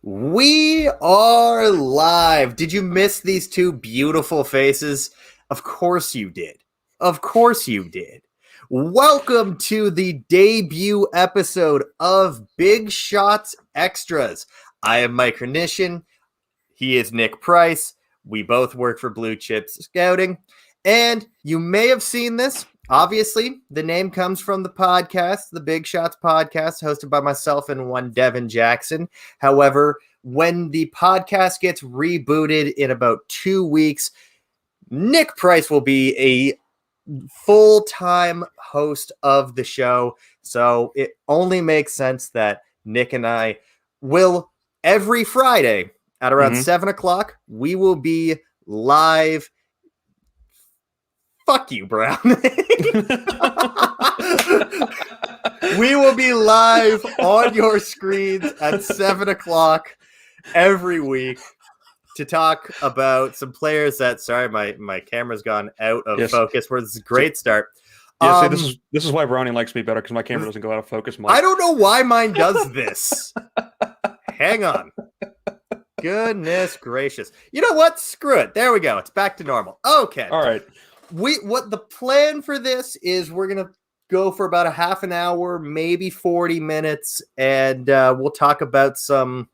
We are live. Did you miss these two beautiful faces? Of course you did. Of course you did. Welcome to the debut episode of Big Shots Extras. I am Mike Hernishin. He is Nick Price. We both work for Blue Chips Scouting. And you may have seen this. Obviously, the name comes from the podcast, the Big Shots podcast, hosted by myself and one Devin Jackson. However, when the podcast gets rebooted in about 2 weeks, Nick Price will be a full-time host of the show. So it only makes sense that Nick and I will every Friday at around 7 o'clock, we will be live. Fuck you, Brown. We will be live on your screens at 7 o'clock every week to talk about some players that, sorry, my camera's gone out of focus. Where this is a great start. Yeah, see, this is why Browning likes me better, because my camera doesn't go out of focus much. I don't know why mine does this. Hang on. Goodness gracious. You know what? Screw it. There we go. It's back to normal. Okay. All right. What the plan for this is, we're going to go for about a half an hour, maybe 40 minutes, and we'll talk about some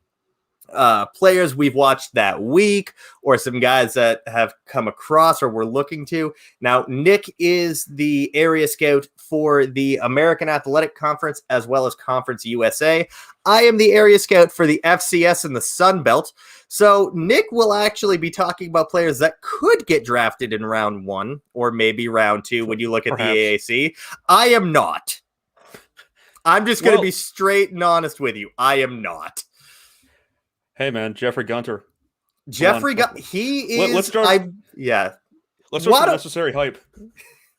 players we've watched that week, or some guys that have come across or we're looking to. Now, Nick is the area scout for the American Athletic Conference as well as Conference USA. I am the area scout for the FCS and the Sun Belt. So Nick will actually be talking about players that could get drafted in round 1 or maybe round 2 when you look at Perhaps. the AAC. I am not. I'm just going to be straight and honest with you. I am not. Hey, man, Jeffrey Gunter. He is. Let's start. Let's start some unnecessary hype.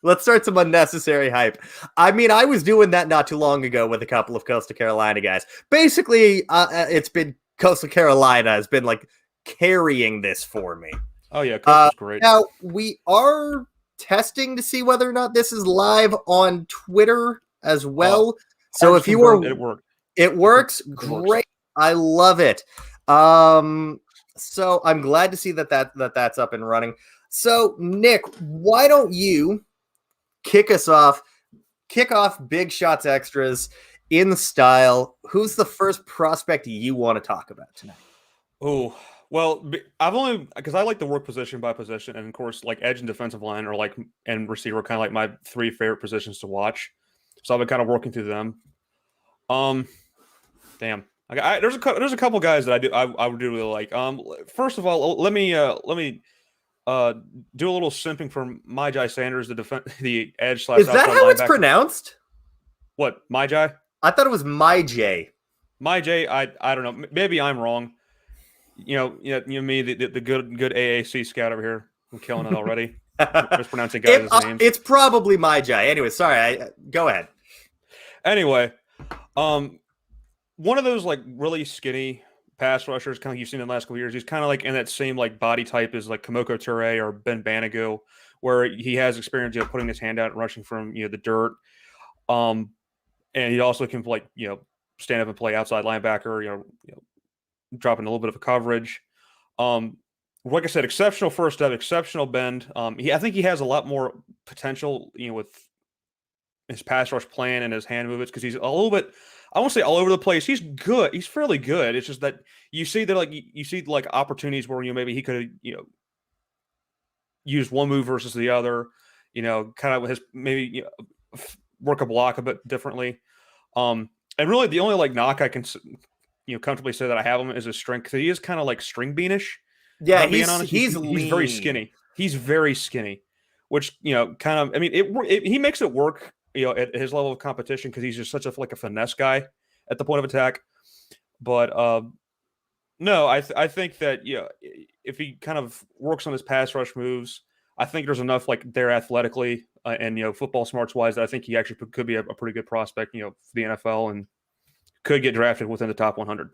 Let's start some unnecessary hype. I mean, I was doing that not too long ago with a couple of Coastal Carolina guys. Basically, it's been Coastal Carolina has been like carrying this for me. Oh yeah, Coastal's great. Now we are testing to see whether or not this is live on Twitter as well. So if you were, it works. Great. I love it. So I'm glad to see that's up and running. So Nick, why don't you kick off Big Shots Extras in style? Who's the first prospect you want to talk about tonight? Oh, well, because I like to work position by position, and of course, like edge and defensive line and receiver, kind of like my 3 favorite positions to watch. So I've been kind of working through them. Damn. There's a couple guys that I would really like. First of all, let me do a little simping for Myjai Sanders, the edge / Is that how it's pronounced? What, Myjai? I thought it was Myjai. Myjai, I don't know. Maybe I'm wrong. You know me, the good AAC scout over here. I'm killing it already. Mispronouncing guys' names. It's probably Myjai. Anyway, sorry. Go ahead. Anyway, one of those like really skinny pass rushers, kind of you've seen in the last couple of years. He's kind of like in that same like body type as like Kamoko Toure or Ben Banogu, where he has experience, putting his hand out and rushing from the dirt. And he also can stand up and play outside linebacker, dropping a little bit of a coverage. Like I said, exceptional first step, exceptional bend. I think he has a lot more potential, with his pass rush plan and his hand movements, because he's a little bit, I won't say all over the place. He's good. He's fairly good. It's just that you see that opportunities where maybe he could have used one move versus the other. Kind of his maybe work a block a bit differently. And really the only knock I can comfortably say that I have him is his strength, because he is kind of like string beanish. Yeah, he's very skinny. He's very skinny, which kind of, I mean, he makes it work. At his level of competition, because he's just such a finesse guy at the point of attack. But no, I think that if he kind of works on his pass rush moves, I think there's enough there athletically and football smarts wise that I think he actually could be a pretty good prospect for the NFL, and could get drafted within the top 100.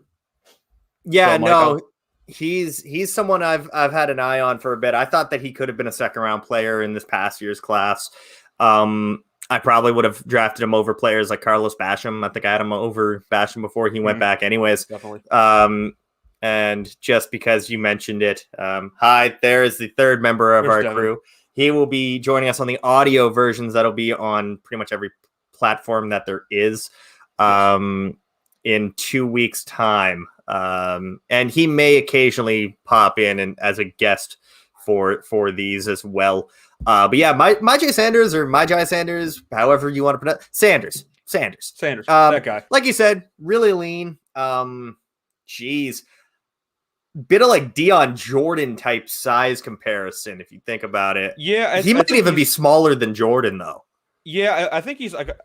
Yeah, so, no, he's someone I've had an eye on for a bit. I thought that he could have been a second round player in this past year's class. I probably would have drafted him over players like Carlos Basham. I think I had him over Basham before he went back anyways. Definitely. And just because you mentioned it, hi, there is the third member of our crew. He will be joining us on the audio versions that'll be on pretty much every platform that there is in 2 weeks' time. And he may occasionally pop in and as a guest for these as well. But yeah, my Jay Sanders or my Jai Sanders, however you want to pronounce Sanders. That guy. Like you said, really lean. Bit of like Dion Jordan type size comparison if you think about it. Yeah, he might even be smaller than Jordan though. Yeah, I think he's like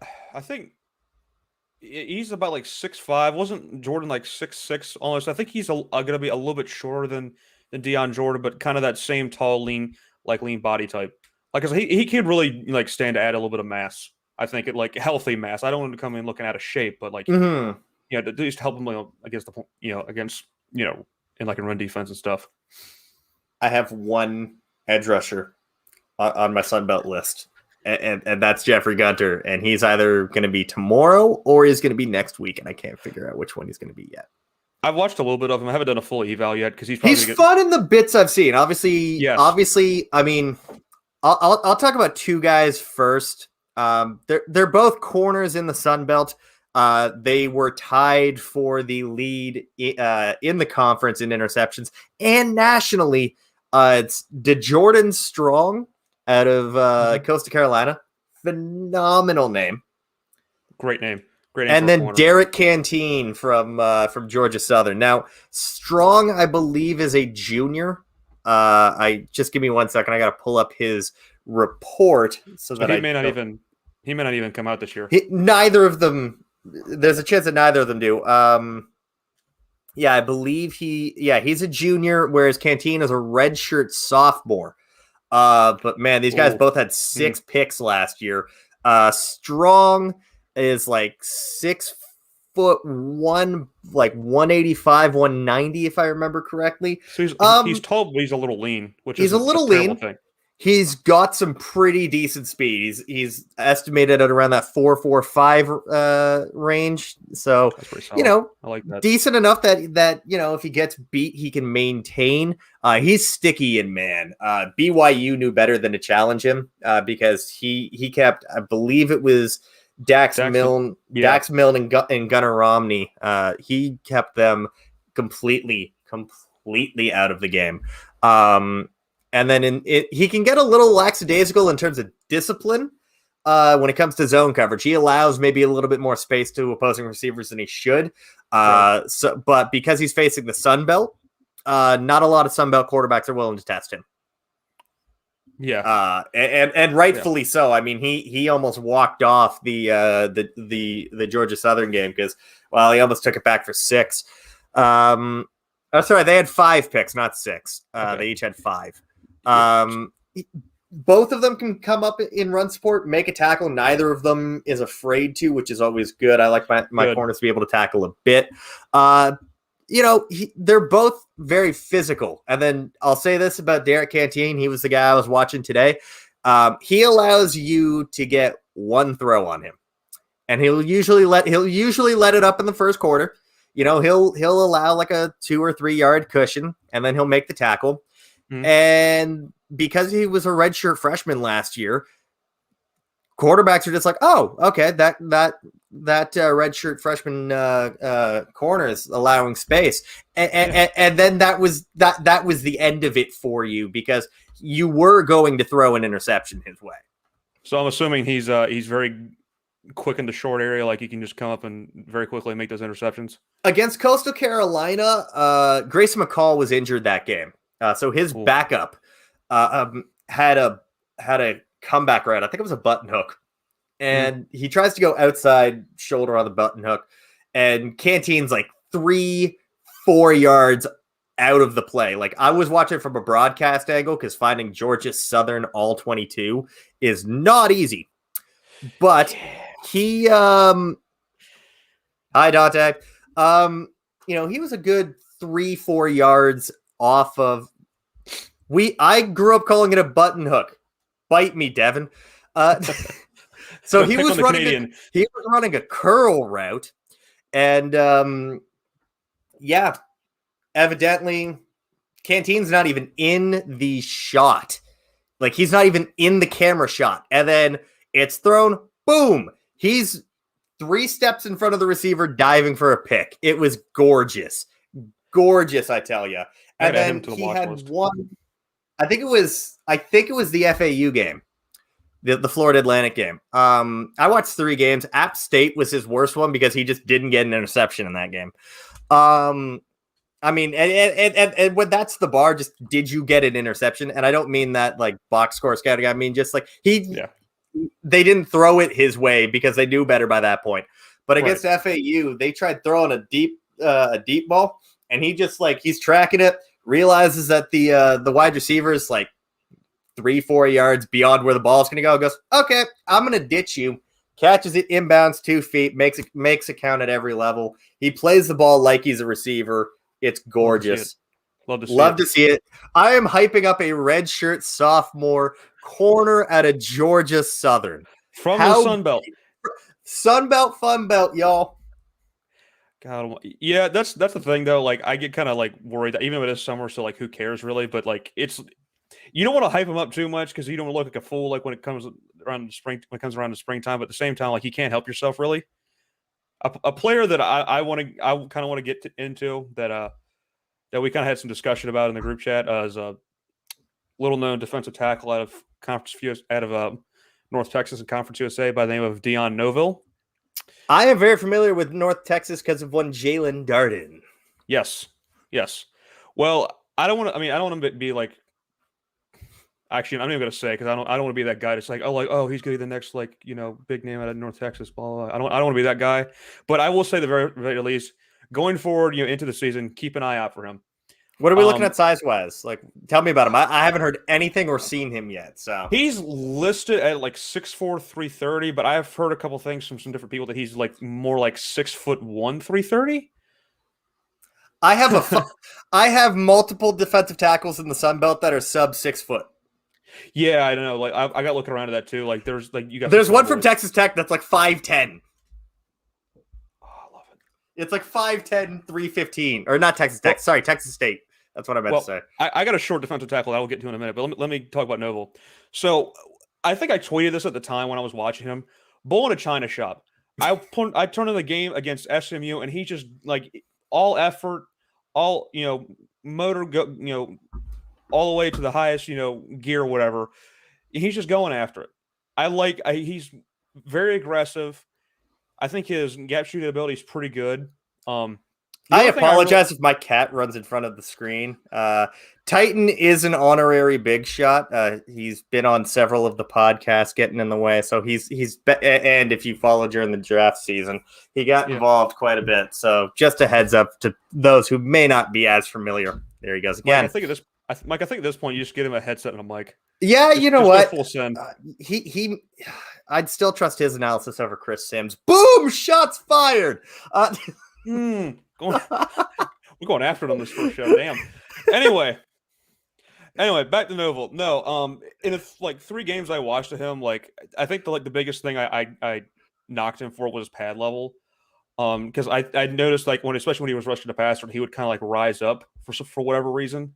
he's about like 6'5". Wasn't Jordan like 6'6" almost? I think he's gonna be a little bit shorter than Dion Jordan, but kind of that same tall, lean body type. Like, cause he could really like stand to add a little bit of mass. I think it like healthy mass. I don't want him to come in looking out of shape, but like to at least help him against in like a run defense and stuff. I have one edge rusher on my Sunbelt list, and that's Jeffrey Gunter, and he's either going to be tomorrow or he's going to be next week, and I can't figure out which one he's going to be yet. I've watched a little bit of him. I haven't done a full eval yet because he's fun in the bits I've seen. Obviously, I mean, I'll talk about two guys first. They're both corners in the Sunbelt. They were tied for the lead in the conference in interceptions and nationally. It's DeJordan Strong out of Coastal Carolina. Phenomenal name. Great name. And then Derek Canteen from Georgia Southern. Now, Strong, I believe, is a junior. I just give me 1 second. I got to pull up his report so that he may not even come out this year. Neither of them. There's a chance that neither of them do. Yeah, I believe he's a junior, whereas Canteen is a redshirt sophomore. But man, these guys both had 6 picks last year. Strong is like 6'1", like 185, 190, if I remember correctly. So he's tall, but he's a little lean, which is a little lean. Thing. He's got some pretty decent speed. He's estimated at around that 4.45 range. So, I like that. Decent enough that if he gets beat, he can maintain. He's sticky in man. BYU knew better than to challenge him because he kept, I believe it was Dax Milne and Gunnar Romney. He kept them completely out of the game. And then he can get a little lackadaisical in terms of discipline when it comes to zone coverage. He allows maybe a little bit more space to opposing receivers than he should. But because he's facing the Sun Belt, not a lot of Sun Belt quarterbacks are willing to test him. Yeah, and rightfully so. I mean, he almost walked off the Georgia Southern game because he almost took it back for 6. Sorry, they had 5 picks, not 6. Okay. They each had 5. Both of them can come up in run support, make a tackle. Neither of them is afraid to, which is always good. I like my corners to be able to tackle a bit. They're both very physical. And then I'll say this about Derek Canteen. He was the guy I was watching today. He allows you to get one throw on him, and he'll usually let it up in the first quarter. He'll allow like a 2 or 3 yard cushion, and then he'll make the tackle. And because he was a redshirt freshman last year, quarterbacks are just like, oh, okay, that redshirt freshman corner is allowing space, and then that was the end of it for you because you were going to throw an interception his way. So I'm assuming he's very quick in the short area, like he can just come up and very quickly make those interceptions. Against Coastal Carolina, Grayson McCall was injured that game. So his backup had a comeback route. I think it was a button hook. And he tries to go outside shoulder on the button hook. And Canteen's like 3-4 yards out of the play. Like I was watching from a broadcast angle because finding Georgia Southern all 22 is not easy. But he hi Dante. He was a good 3-4 yards off of I grew up calling it a button hook. Bite me, Devin. So he was running a curl route, and evidently, Canteen's not even in the shot. Like, he's not even in the camera shot. And then it's thrown, boom. He's 3 steps in front of the receiver diving for a pick. It was gorgeous. Gorgeous, I tell you. And then he had one. I think it was the FAU game. The Florida Atlantic game. I watched 3 games. App State was his worst one because he just didn't get an interception in that game. I mean, and when that's the bar, just did you get an interception? And I don't mean that like box score scouting. I mean just like they didn't throw it his way because they knew better by that point. But against FAU, they tried throwing a deep ball, and he just like he's tracking it, realizes that the wide receiver is like 3-4 yards beyond where the ball is going to go. Goes, okay, I'm going to ditch you. Catches it inbounds 2 feet, makes it count at every level. He plays the ball like he's a receiver. It's gorgeous. Love to see it. I am hyping up a redshirt sophomore corner at a Georgia Southern from the Sun Belt. Sun Belt, Fun Belt, y'all. God, yeah, that's the thing though. Like, I get kind of like worried that even if it is summer, so like, who cares really? But like, you don't want to hype him up too much because you don't want to look like a fool. Like when it comes around the springtime, but at the same time, like you can't help yourself really. A player that I kind of want to get into that we kind of had some discussion about in the group chat is a little known defensive tackle out of North Texas and Conference USA by the name of Dion Noville. I am very familiar with North Texas because of one Jalen Darden. Yes. Well, I don't want to be like. Actually, I'm not even going to say because I don't want to be that guy that's like, oh, he's going to be the next like big name out of North Texas. Blah, blah. I don't want to be that guy. But I will say the very, very least, going forward, into the season, keep an eye out for him. What are we looking at size-wise? Like, tell me about him. I haven't heard anything or seen him yet. So he's listed at like 6'4", 330, but I've heard a couple things from some different people that he's like more like 6'1", 330. I have multiple defensive tackles in the Sun Belt that are sub 6 foot. Yeah, I don't know. Like I got looking around at that too. Like there's one from Texas Tech that's like 5'10". Oh, I love it. It's like 5'10", 315. Or not Texas Tech. Sorry, Texas State. That's what I meant to say. I got a short defensive tackle that I will get to in a minute, but let me talk about Noville. So I think I tweeted this at the time when I was watching him. Bull in a China shop. I turned in the game against SMU, and he just like all effort, all motor go all the way to the highest, gear or whatever. He's just going after it. He's very aggressive. I think his gap shooting ability is pretty good. I apologize if my cat runs in front of the screen. Titan is an honorary big shot. He's been on several of the podcasts getting in the way. So and if you follow during the draft season, he got involved quite a bit. So just a heads up to those who may not be as familiar. There he goes again. Mike, I think at this point you just get him a headset and a mic. Yeah, you know what? Full send. I'd still trust his analysis over Chris Sims. Boom! Shots fired. We're going after it on this first show. Damn. Anyway, back to Noville. No, in the 3 games I watched of him, I think the biggest thing I knocked him for was his pad level. Because I noticed especially when he was rushing the passer, he would kind of rise up for whatever reason.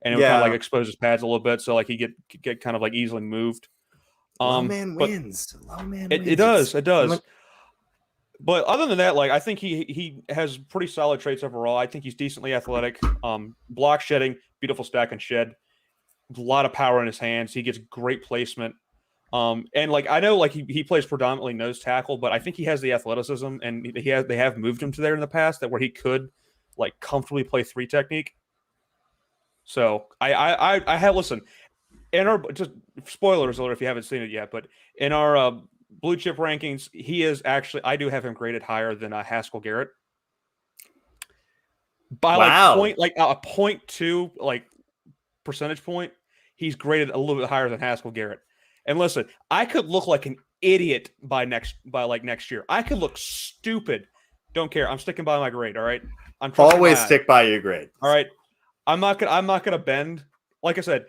And it would kind of expose his pads a little bit, so he get kind of easily moved. Low man wins. It does. But other than that, I think he has pretty solid traits overall. I think he's decently athletic. Block shedding, beautiful stack and shed. A lot of power in his hands. He gets great placement. And I know he plays predominantly nose tackle, but I think he has the athleticism, and they have moved him to there in the past where he could comfortably play 3 technique. So I have listen in our just spoilers alert if you haven't seen it yet, but in our blue chip rankings, he is actually I do have him graded higher than Haskell Garrett by a 0.2 percentage point. He's graded a little bit higher than Haskell Garrett. And listen, I could look like an idiot by next year. I could look stupid. Don't care. I'm sticking by my grade. All right. I'm always stick by your grade. All right. I'm not gonna bend. Like I said,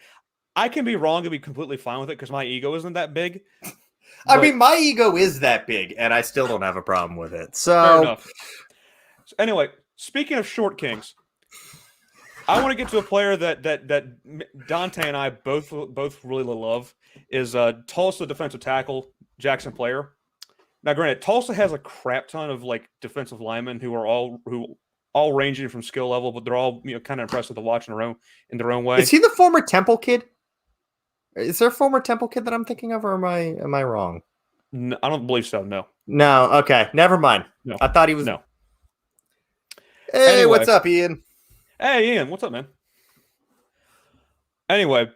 I can be wrong and be completely fine with it because my ego isn't that big. I mean, my ego is that big, and I still don't have a problem with it. So, fair enough. So anyway, speaking of short kings, I want to get to a player that Dante and I both really love is Tulsa defensive tackle Jackson Player. Now, granted, Tulsa has a crap ton of like defensive linemen who all ranging from skill level, but they're all kind of impressive to watch in their own way. Is he the former Temple kid? Is there a former Temple kid that I'm thinking of, or am I wrong? No, I don't believe so. No. No. Okay. Never mind. No. I thought he was. No. Hey, Anyway. what's up, Ian? Hey, Ian, what's up, man? Anyway,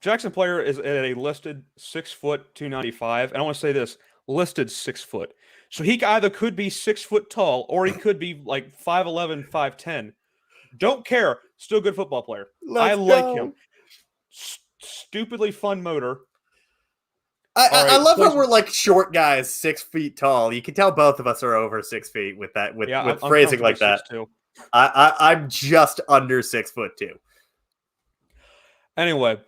Jackson Player is at a listed 6 foot 295. And I want to say this: listed 6 foot. So he either could be 6 foot tall or he could be like 5'11", 5'10". Don't care. Still a good football player. I like him. Stupidly fun motor. I love how we're like short guys, 6 feet tall. You can tell both of us are over 6 feet with that with phrasing like that. 6'2". I'm just under 6'2". Anyway,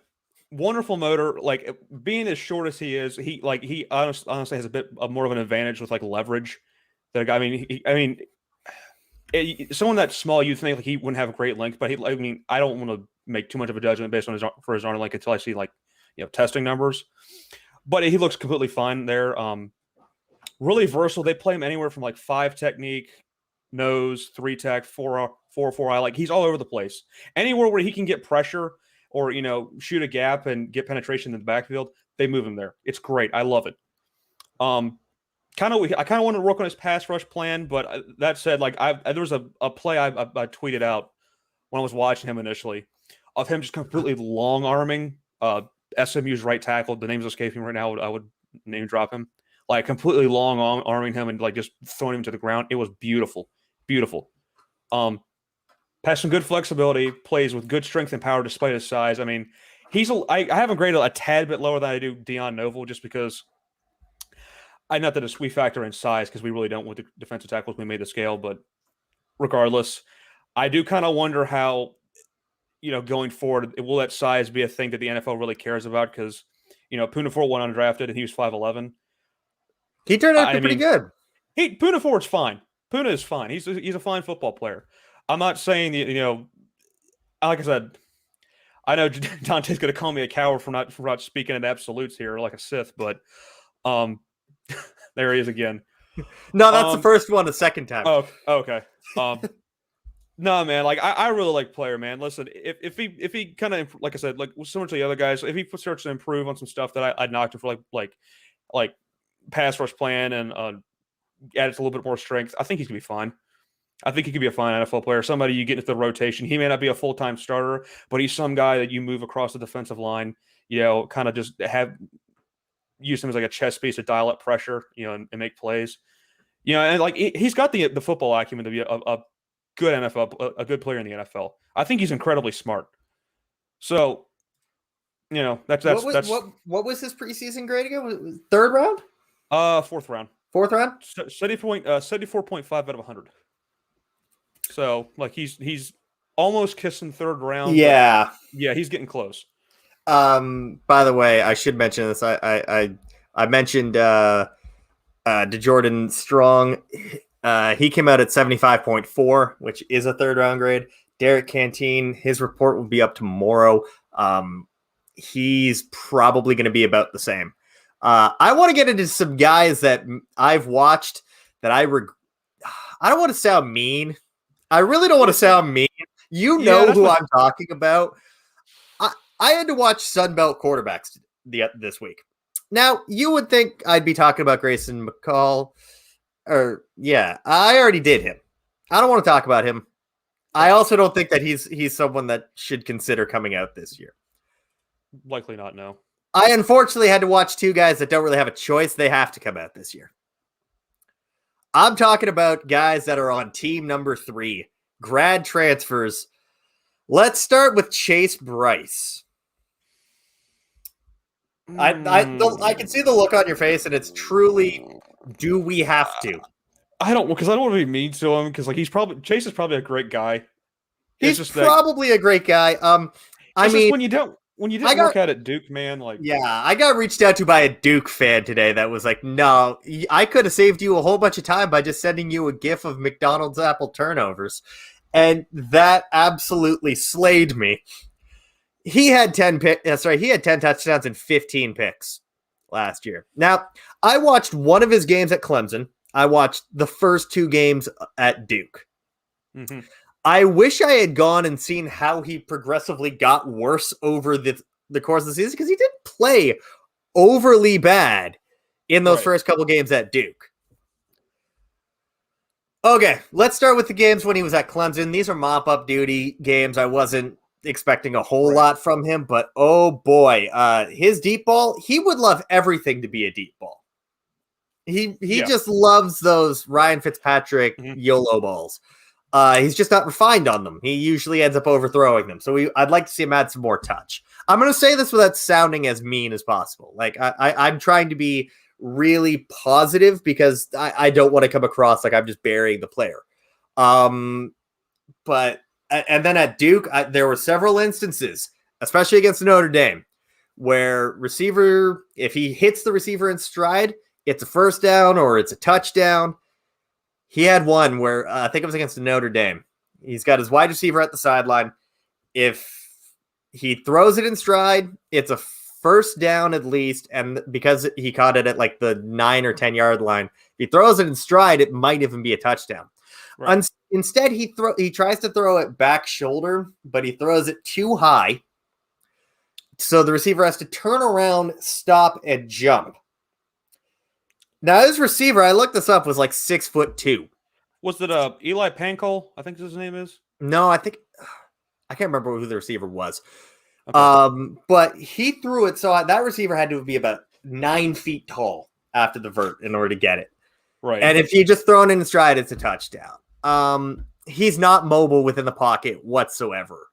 wonderful motor. Like being as short as he is, he honestly has a bit more of an advantage with like leverage. That someone that small, you'd think like he wouldn't have great length, but I don't want to make too much of a judgment based on his arm length until I see like testing numbers. But he looks completely fine there. Really versatile. They play him anywhere from like 5 technique, nose, 3 tech, 4 eye. Like he's all over the place. Anywhere where he can get pressure or shoot a gap and get penetration in the backfield, they move him there. It's great. I love it. I kind of want to work on his pass rush plan, but that said, like there was a play I tweeted out when I was watching him initially of him just completely long arming SMU's right tackle. The name's escaping right now. I would name drop him. Like completely long arming him and like just throwing him to the ground. It was beautiful. Beautiful. Has some good flexibility, plays with good strength and power despite his size. I mean, I have him graded a tad bit lower than I do Deion Noble just because not that we factor in size because we really don't with the defensive tackles we made the scale, but regardless, I do kind of wonder how going forward, will that size be a thing that the NFL really cares about? Because, Poona Ford went undrafted and he was 5'11". He turned out to be pretty good. Poona Ford's fine. Poona is fine. He's a fine football player. I'm not saying like I said, I know Dante's going to call me a coward for not speaking in absolutes here like a Sith, but there he is again. No, that's the first one. The second time. Oh, okay. No, man. Like I really like Player, man. Listen, if he kind of like I said, like similar to the other guys, if he starts to improve on some stuff that I knocked him for like pass rush plan and added a little bit more strength, I think he's gonna be fine. I think he could be a fine NFL player. Somebody you get into the rotation. He may not be a full-time starter, but he's some guy that you move across the defensive line. Kind of just use him as like a chess piece to dial up pressure, and make plays. And like he's got the football acumen to be a good NFL, a good player in the NFL. I think he's incredibly smart. So, that's what was his preseason grade again? 3rd round? 4th round. 4th round? 74.5 out of 100. So, like he's almost kissing 3rd round. Yeah. Yeah, he's getting close. By the way, I should mention this. I mentioned DeJordan Strong. He came out at 75.4, which is a 3rd round grade. Derek Canteen, his report will be up tomorrow. He's probably going to be about the same. I want to get into some guys that I've watched that I don't want to sound mean. I really don't want to sound mean. Who I'm talking about. I had to watch Sunbelt quarterbacks this week. Now, you would think I'd be talking about Grayson McCall. I already did him. I don't want to talk about him. I also don't think that he's someone that should consider coming out this year. Likely not, no. I unfortunately had to watch 2 guys that don't really have a choice. They have to come out this year. I'm talking about guys that are on team number 3, grad transfers. Let's start with Chase Bryce. I can see the look on your face, and it's truly, do we have to? I don't want to be mean to him because like Chase is probably a great guy. He's probably a great guy. When you didn't work out at Duke, man, like I got reached out to by a Duke fan today that was like, no, I could have saved you a whole bunch of time by just sending you a gif of McDonald's apple turnovers. and that absolutely slayed me. He had 10 touchdowns and 15 picks last year. Now, I watched one of his games at Clemson. I watched the first 2 games at Duke. Mm-hmm. I wish I had gone and seen how he progressively got worse over the course of the season, because he didn't play overly bad in those first couple games at Duke. Okay, let's start with the games when he was at Clemson. These are mop-up duty games. I wasn't expecting a whole lot from him, but oh boy, his deep ball, he would love everything to be a deep ball. He just loves those Ryan Fitzpatrick YOLO balls. He's just not refined on them. He usually ends up overthrowing them. So I'd like to see him add some more touch. I'm going to say this without sounding as mean as possible. Like I'm trying to be really positive, because I don't want to come across like I'm just burying the player. But and then at Duke, there were several instances, especially against Notre Dame, where receiver, if he hits the receiver in stride, it's a first down or it's a touchdown. He had one where I think it was against Notre Dame. He's got his wide receiver at the sideline. If he throws it in stride, it's a first down at least, and because he caught it at like the 9 or 10 yard line, if he throws it in stride, it might even be a touchdown. Right. Instead, he tries to throw it back shoulder, but he throws it too high, so the receiver has to turn around, stop, and jump. Now, his receiver, I looked this up, was like 6'2". Was it Eli Pancol? I think his name is. No, I can't remember who the receiver was. Okay. But he threw it, so that receiver had to be about 9 feet tall after the vert in order to get it. Right. And if you just throw it in stride, it's a touchdown. He's not mobile within the pocket whatsoever.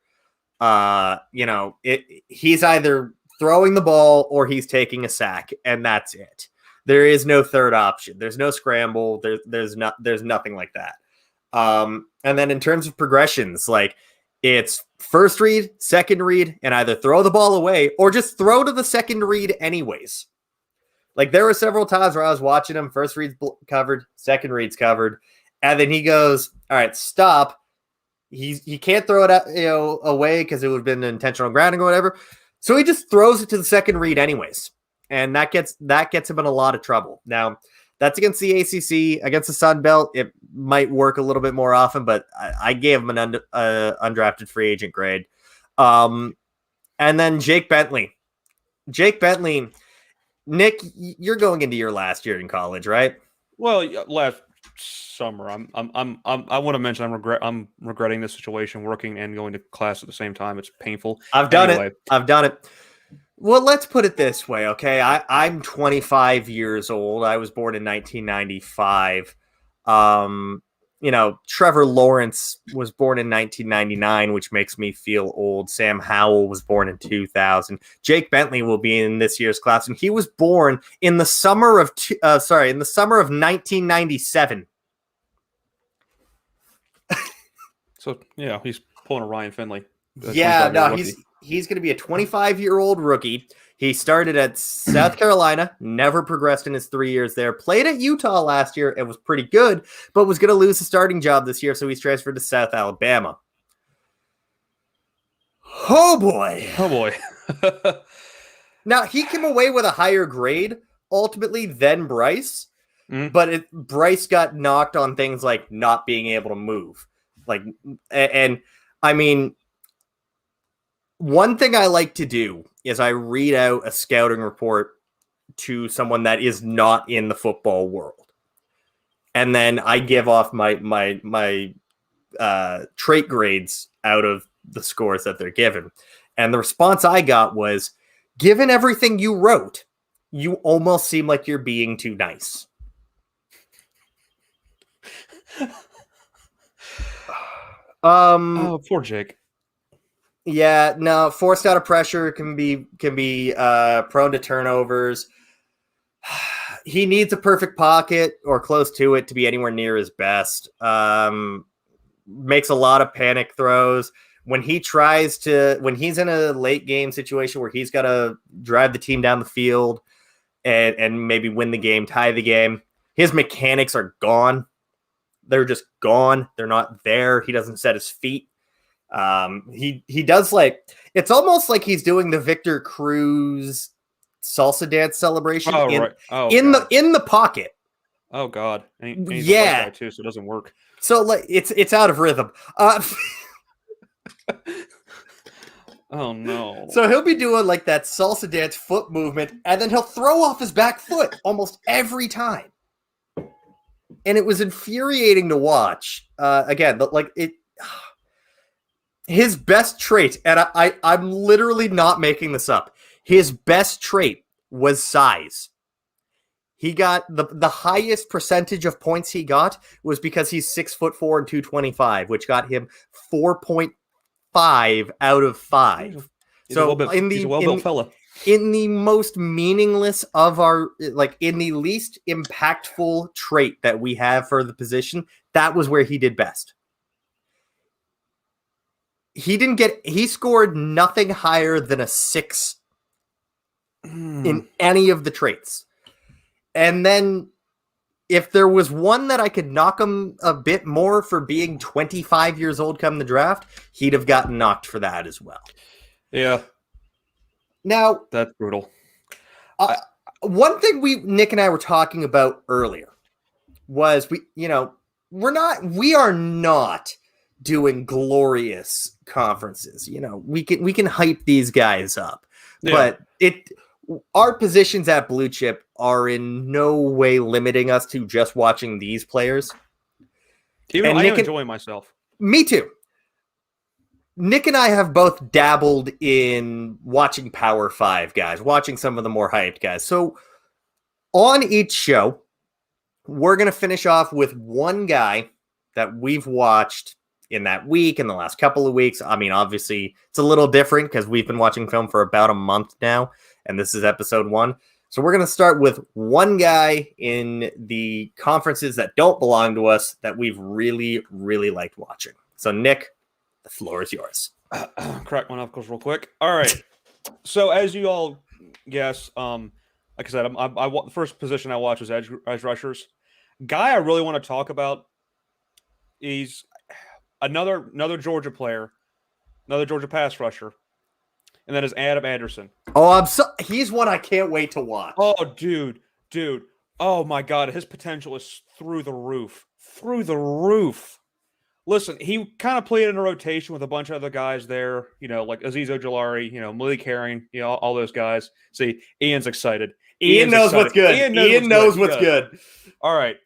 He's either throwing the ball or he's taking a sack, and that's it. There is no third option. There's no scramble. There's nothing like that. And then in terms of progressions, like, it's first read, second read, and either throw the ball away or just throw to the second read anyways. Like, there were several times where I was watching him, first read's covered, second read's covered, and then he goes, all right, stop. He can't throw it away because it would have been intentional grounding or whatever. So he just throws it to the second read anyways. And that gets him in a lot of trouble. Now, that's against the ACC. Against the Sun Belt, it might work a little bit more often, but I gave him an undrafted free agent grade. And then Jake Bentley. Nick, you're going into your last year in college, right? Well, last summer. I want to mention I'm regretting this situation, working and going to class at the same time. It's painful. I've done it. Well, let's put it this way, okay? I'm 25 years old. I was born in 1995. Trevor Lawrence was born in 1999, which makes me feel old. Sam Howell was born in 2000. Jake Bentley will be in this year's class, and he was born in the summer of 1997. So, yeah, he's pulling a Ryan Finley. Yeah, no, he's going to be a 25-year-old rookie. He started at South Carolina, never progressed in his 3 years there, played at Utah last year and was pretty good, but was going to lose the starting job this year, so he's transferred to South Alabama. Oh, boy. Now, he came away with a higher grade, ultimately, than Bryce, but Bryce got knocked on things like not being able to move. One thing I like to do is I read out a scouting report to someone that is not in the football world. And then I give off my trait grades out of the scores that they're given. And the response I got was, given everything you wrote, you almost seem like you're being too nice. Poor Jake. Yeah, no, forced out of pressure can be prone to turnovers. He needs a perfect pocket or close to it to be anywhere near his best. Makes a lot of panic throws. When he's in a late game situation where he's got to drive the team down the field and maybe win the game, tie the game, his mechanics are gone. they're just gone. They're not there. He doesn't set his feet. He does like, it's almost like he's doing the Victor Cruz salsa dance celebration in the pocket. Oh God. And he's yeah. a white guy too, so it doesn't work. So like it's out of rhythm. Oh no. So he'll be doing like that salsa dance foot movement, and then he'll throw off his back foot almost every time. And it was infuriating to watch. Again, but like it, his best trait, and I'm literally not making this up. His best trait was size. He got the highest percentage of points he got was because he's 6'4" and 225, which got him 4.5 out of 5. He's a well-built fella. In the most meaningless of our, like in the least impactful trait that we have for the position, that was where he did best. He scored nothing higher than a 6 in any of the traits. And then if there was one that I could knock him a bit more for being 25 years old come the draft, he'd have gotten knocked for that as well. Yeah. Now, that's brutal. One thing Nick and I were talking about earlier was we are not doing glorious conferences. We can hype these guys up, but our positions at Blue Chip are in no way limiting us to just watching these players. Even I am enjoying myself. Me too. Nick and I have both dabbled in watching Power 5 guys, watching some of the more hyped guys. So on each show, we're going to finish off with one guy that we've watched in that week, in the last couple of weeks. I mean, obviously, it's a little different because we've been watching film for about a month now, and this is episode 1. So we're going to start with one guy in the conferences that don't belong to us that we've really, really liked watching. So, Nick, the floor is yours. Crack my knuckles real quick. All right. So, as you all guess, like I said, the first position I watched was edge rushers. Guy I really want to talk about, he's another Georgia player, another Georgia pass rusher, and that is Adam Anderson. Oh, he's one I can't wait to watch. Oh, dude. Oh my God, his potential is through the roof. Listen, he kind of played in a rotation with a bunch of other guys there, like Azeez Ojulari, Malik Herring, all those guys. See, Ian's excited. Ian knows what's good. Ian knows what's good. All right.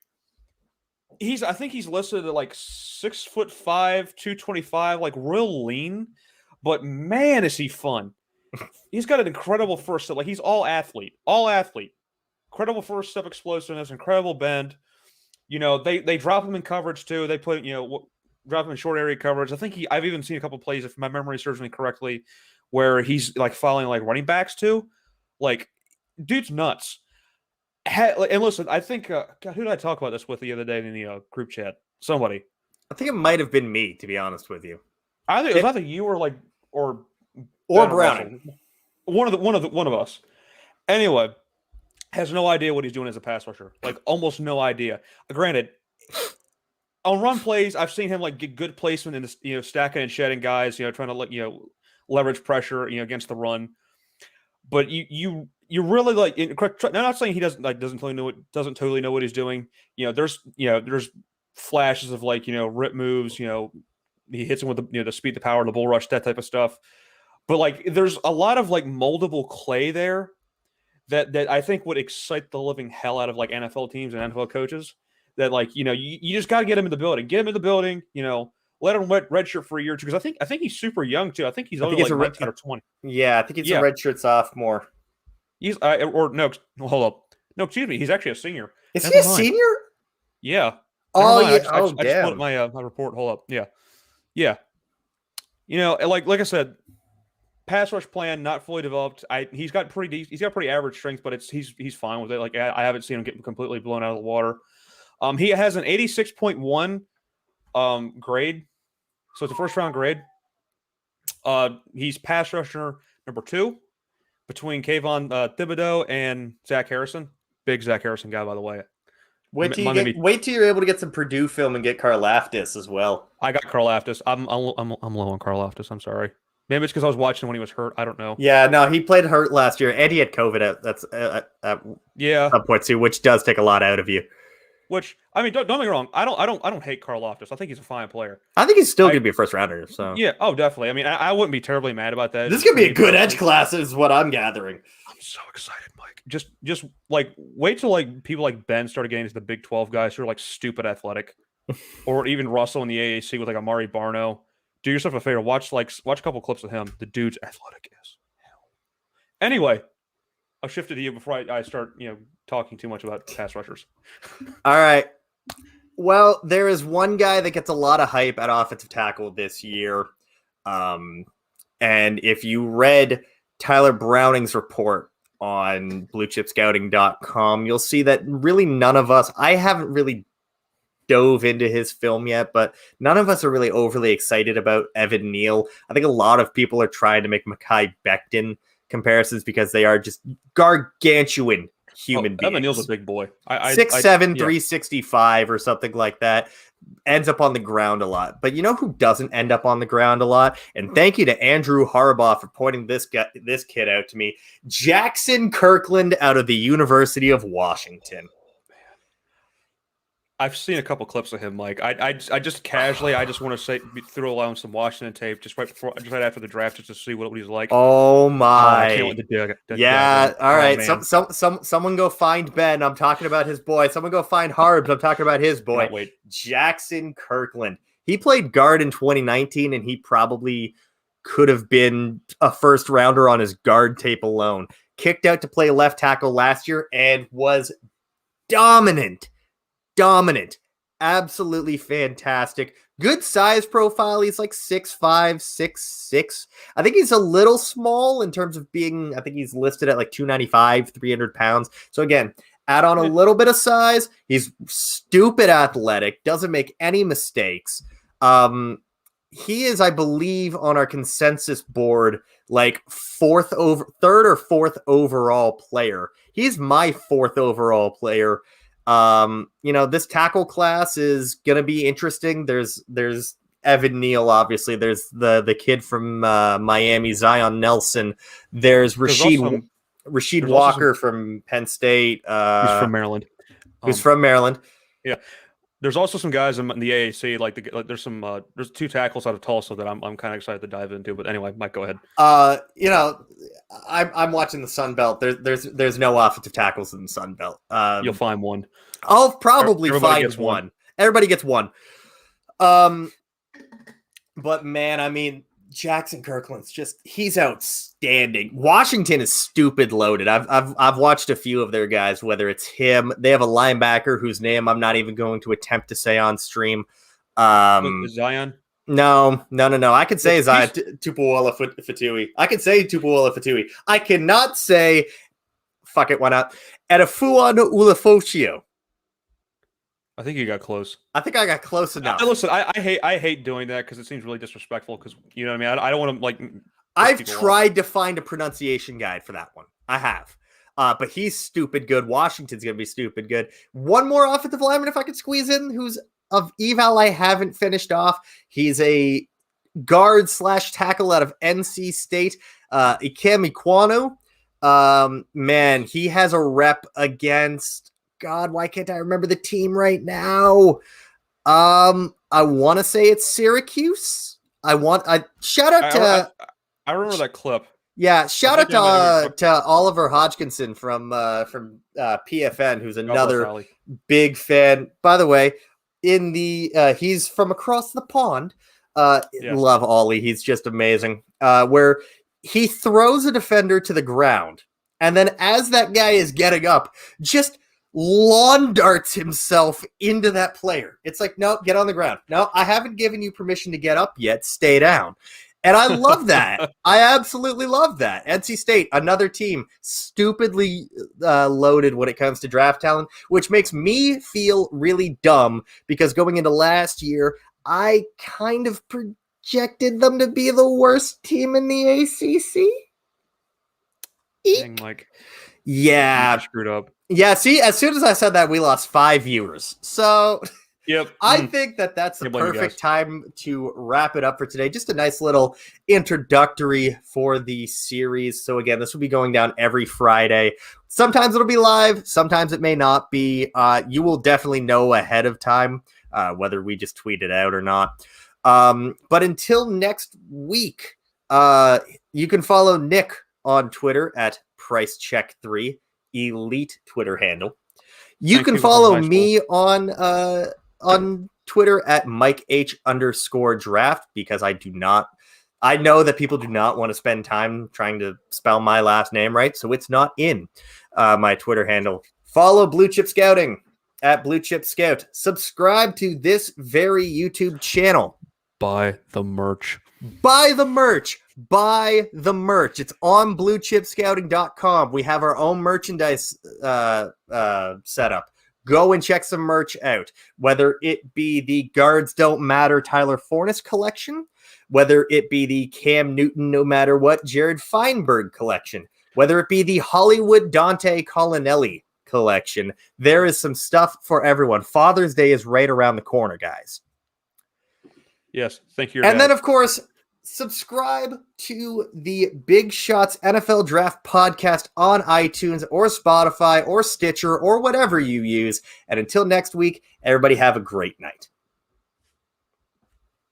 I think he's listed at like 6'5", 225, like real lean, but man, is he fun. He's got an incredible first step. Like he's all athlete. Incredible first step explosiveness, incredible bend. They drop him in coverage too. They put, drop him in short area coverage. I think I've even seen a couple plays, if my memory serves me correctly, where he's like following like running backs too. Like, dude's nuts. And listen, I think, God, who did I talk about this with the other day in the group chat? Somebody. I think it might have been me, to be honest with you. I think it was either you or Browning. One of us. Anyway, has no idea what he's doing as a pass rusher. Like almost no idea. Granted, on run plays, I've seen him like get good placement in this, stacking and shedding guys, trying to leverage pressure, against the run. But you really like. I'm not saying he doesn't totally know what he's doing. There's flashes of rip moves. He hits him with the speed, the power, the bull rush, that type of stuff. But like, there's a lot of like moldable clay there that I think would excite the living hell out of like NFL teams and NFL coaches. That like you just got to get him in the building. Get him in the building. Let him redshirt for a year or two, because I think he's super young too. I think he's only like 19 or 20. Yeah, I think he's a redshirt sophomore. He's hold up. No, excuse me. He's actually a senior. Is he a senior? Yeah. Oh yeah. I just put up my report. Hold up. Yeah. Like I said, pass rush plan not fully developed. He's got pretty average strength, but he's fine with it. Like I haven't seen him get completely blown out of the water. He has an 86.1 grade, so it's a first round grade. He's pass rusher number 2 between Kayvon Thibodeau and Zach Harrison. Big Zach Harrison guy, by the way. Wait till Monday night. wait till you're able to get some Purdue film and get Karlaftis as well. I got Karlaftis. I'm low on Karlaftis. I'm sorry. Maybe it's because I was watching when he was hurt. I don't know. Yeah, no, he played hurt last year, and he had COVID at Yeah. some point too, which does take a lot out of you. Which I mean, don't get me wrong. I don't hate Karlaftis. I think he's a fine player. I think he's still going to be a first rounder. So yeah, oh definitely. I mean, I wouldn't be terribly mad about that. This is going to be a good edge class, is what I'm gathering. I'm so excited, Mike. Just like wait till like people like Ben started getting into the Big 12 guys who are like stupid athletic, or even Russell in the AAC with like Amari Barno. Do yourself a favor. Watch a couple clips of him. The dude's athletic as hell. Anyway, I'll shift it to you before I start talking too much about pass rushers. All right. Well, there is one guy that gets a lot of hype at offensive tackle this year. And if you read Tyler Browning's report on bluechipscouting.com, you'll see that really none of us, I haven't really dove into his film yet, but none of us are really overly excited about Evan Neal. I think a lot of people are trying to make Mekhi Becton comparisons because they are just gargantuan human beings. Evan Neal's a big boy. 6'7", 365 or something like that. Ends up on the ground a lot. But you know who doesn't end up on the ground a lot? And thank you to Andrew Harbaugh for pointing this kid out to me. Jackson Kirkland out of the University of Washington. I've seen a couple clips of him, Mike. I just casually, I just want to say, throw along some Washington tape just right after the draft, just to see what he's like. Oh my! I can't wait to dig. Yeah, all right. Someone go find Ben. I'm talking about his boy. Someone go find Harbs. I'm talking about his boy. Wait, Jackson Kirkland. He played guard in 2019, and he probably could have been a first rounder on his guard tape alone. Kicked out to play left tackle last year and was dominant. Absolutely fantastic. Good size profile. He's like 6'5", 6'6". I think he's a little small in terms of being, I think he's listed at like 295, 300 pounds. So again, add on a little bit of size. He's stupid athletic, doesn't make any mistakes. He is, I believe, on our consensus board, like third or fourth overall player. He's my fourth overall player. This tackle class is going to be interesting. There's Evan Neal, obviously. There's the kid from Miami, Zion Nelson. There's Rashid Walker from Penn State. He's from Maryland. Who's from Maryland. Yeah. There's also some guys in the AAC. There's two tackles out of Tulsa that I'm kind of excited to dive into. But anyway, Mike, go ahead. I'm watching the Sun Belt. There's no offensive tackles in the Sun Belt. You'll find one. I'll probably find one. Everybody gets one. But man, I mean, Jackson Kirkland's he's outstanding. Washington is stupid loaded. I've watched a few of their guys, whether it's him. They have a linebacker whose name I'm not even going to attempt to say on stream. Zion? No. I could say Zion Tupuola Fatui. I could say Tupuola Fatui. I cannot say, fuck it, why not? Etafuan Ulofoshio. I think you got close. I think I got close enough. Listen, I hate doing that because it seems really disrespectful. Because you know what I mean. I don't want to like. I've tried to find a pronunciation guide for that one. I have, but he's stupid good. Washington's gonna be stupid good. One more offensive lineman, if I could squeeze in, who's of eval I haven't finished off. He's a guard / tackle out of NC State. Ikem Ekwonu. Man, he has a rep against. God, why can't I remember the team right now? I want to say it's Syracuse. Shout out to. I remember that clip. Yeah, shout out to Oliver Hodgkinson from PFN, who's another big fan. By the way, he's from across the pond. Love Ollie. He's just amazing. Where he throws a defender to the ground, and then as that guy is getting up, just lawn darts himself into that player. It's like, no, get on the ground. No, I haven't given you permission to get up yet. Stay down. And I love that. I absolutely love that. NC State, another team, stupidly loaded when it comes to draft talent, which makes me feel really dumb because going into last year, I kind of projected them to be the worst team in the ACC. Dang, Mike. Yeah. Screwed up. Yeah. See, as soon as I said that, we lost 5 viewers. So Yep. I think that's the Can't blame you perfect guys. time to wrap it up for today. Just a nice little introductory for the series. So again, this will be going down every Friday. Sometimes it'll be live, sometimes it may not be. You will definitely know ahead of time whether we just tweet it out or not. But until next week, you can follow Nick on Twitter at PriceCheck3, elite Twitter handle. You can follow me on Twitter at MikeH_draft because I know that people do not want to spend time trying to spell my last name right, so it's not in my Twitter handle. Follow Blue Chip Scouting at Blue Chip Scout. Subscribe to this very YouTube channel. Buy the merch. Buy the merch. Buy the merch. It's on bluechipscouting.com. We have our own merchandise set up. Go and check some merch out, whether it be the Guards Don't Matter Tyler Forness collection, whether it be the Cam Newton No Matter What Jared Feinberg collection, whether it be the Hollywood Dante Collinelli collection. There is some stuff for everyone. Father's Day is right around the corner, guys. Yes, thank you. And then, of course, subscribe to the Big Shots NFL Draft podcast on iTunes or Spotify or Stitcher or whatever you use. And until next week, everybody have a great night.